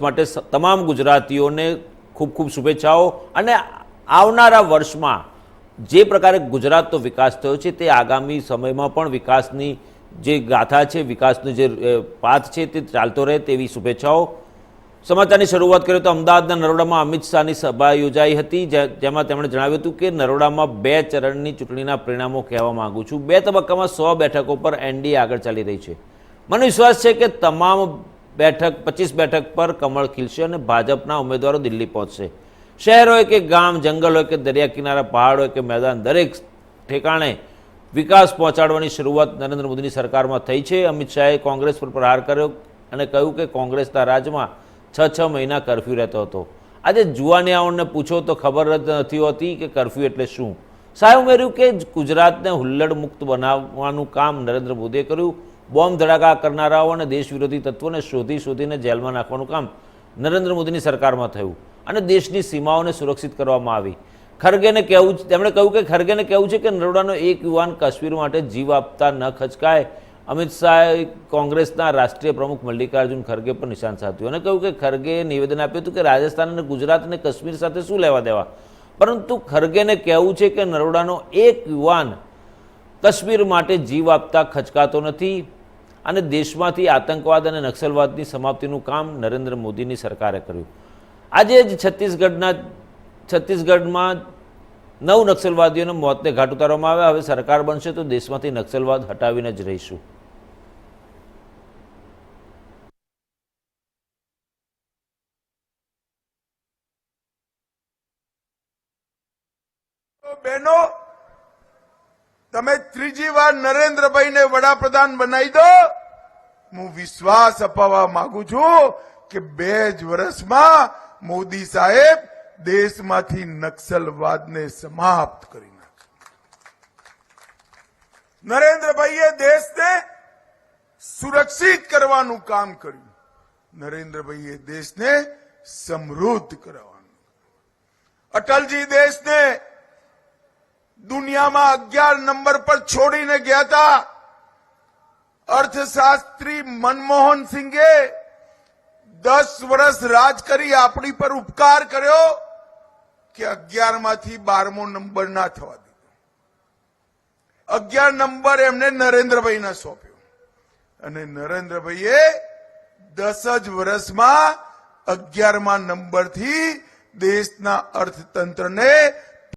માટે તમામ ગુજરાતીઓને ખૂબ ખૂબ શુભેચ્છાઓ અને આવનારા વર્ષમાં જે પ્રકારે ગુજરાતનો વિકાસ થયો છે તે આગામી સમયમાં પણ વિકાસની જે ગાથા છે, વિકાસનો જે પાથ છે તે ચાલતો રહે તેવી શુભેચ્છાઓ. સમાચારની શરૂઆત કરીએ તો અમદાવાદના નરોડામાં અમિત શાહની સભા યોજાઈ હતી, જેમાં તેમણે જણાવ્યું હતું કે નરોડામાં 2 ચરણની ચૂંટણીના પરિણામો કહેવા માંગુ છું. 2 તબક્કામાં 100 બેઠકો પર એનડીએ આગળ ચાલી રહી છે. મને વિશ્વાસ છે કે તમામ 25 બેઠક પર કમળ ખીલશે અને ભાજપના ઉમેદવારો દિલ્હી પહોંચશે. શહેર હોય કે ગામ, જંગલ હોય કે દરિયા કિનારા, પહાડ હોય કે મેદાન, દરેક ઠેકાણે વિકાસ પહોંચાડવાની શરૂઆત નરેન્દ્ર મોદીની સરકારમાં થઈ છે. અમિત શાહે કોંગ્રેસ પર પ્રહાર કર્યો અને કહ્યું કે કોંગ્રેસના રાજમાં 6 મહિના કરફ્યુ રહેતો હતો. આજે જુવાનિયાઓને પૂછો તો ખબર જ નથી હોતી કે કરફ્યુ એટલે શું. શાહે ઉમેર્યું કે ગુજરાતને હુલ્લડ મુક્ત બનાવવાનું કામ નરેન્દ્ર મોદીએ કર્યું. બોમ્બ ધડાકા કરનારાઓ અને દેશ વિરોધી તત્વોને શોધીને જેલમાં નાખવાનું કામ નરેન્દ્ર મોદીની સરકારમાં થયું અને દેશની સીમાઓને સુરક્ષિત કરવામાં આવી. તેમણે કહ્યું કે ખરગેને કહેવું છે કે નરોડાનો એક યુવાન કાશ્મીર માટે જીવ આપતા ન ખચકાય. અમિત શાહે કોંગ્રેસના રાષ્ટ્રીય પ્રમુખ મલ્લિકાર્જુન ખરગે પર નિશાન સાધ્યું અને કહ્યું કે ખરગેએ નિવેદન આપ્યું હતું કે રાજસ્થાન અને ગુજરાત અને કાશ્મીર સાથે શું લેવા દેવા, પરંતુ ખરગેને કહેવું છે કે નરોડાનો એક યુવાન કાશ્મીર માટે જીવ આપતા ખચકાતો નથી અને દેશમાંથી આતંકવાદ અને નક્સલવાદની સમાપ્તિનું કામ નરેન્દ્ર મોદીની સરકારે કર્યું. આજે જ છત્તીસગઢમાં 9 નક્સલવાદીઓના મોતને ઘાટ ઉતારવામાં આવ્યા. હવે સરકાર બનશે તો દેશમાંથી નક્સલવાદ હટાવીને જ રહીશું. બહેનો, તમે ત્રીજી વાર નરેન્દ્રભાઈને વડાપ્રધાન બનાવી દો. હું વિશ્વાસ અપાવવા માંગુ છું કે 2 જ વર્ષમાં મોદી સાહેબ દેશમાંથી નક્સલવાદને સમાપ્ત કરી નાખશે. નરેન્દ્રભાઈએ દેશને સુરક્ષિત કરવાનું કામ કર્યું. નરેન્દ્રભાઈએ દેશને સમૃદ્ધ કરવાનું. અટલજી દેશને દુનિયામાં 11 નંબર પર છોડીને ગયા હતા. અર્થશાસ્ત્રી મનમોહન સિંઘે 10 વર્ષ રાજ કરી આપણી પર ઉપકાર કર્યો કે 11 માંથી 12મો નંબર ના થવા દીધો. 11 નંબર એમને નરેન્દ્રભાઈને સોંપ્યો અને નરેન્દ્રભાઈએ 10 જ વર્ષમાં 11મા નંબરથી દેશના અર્થતંત્રને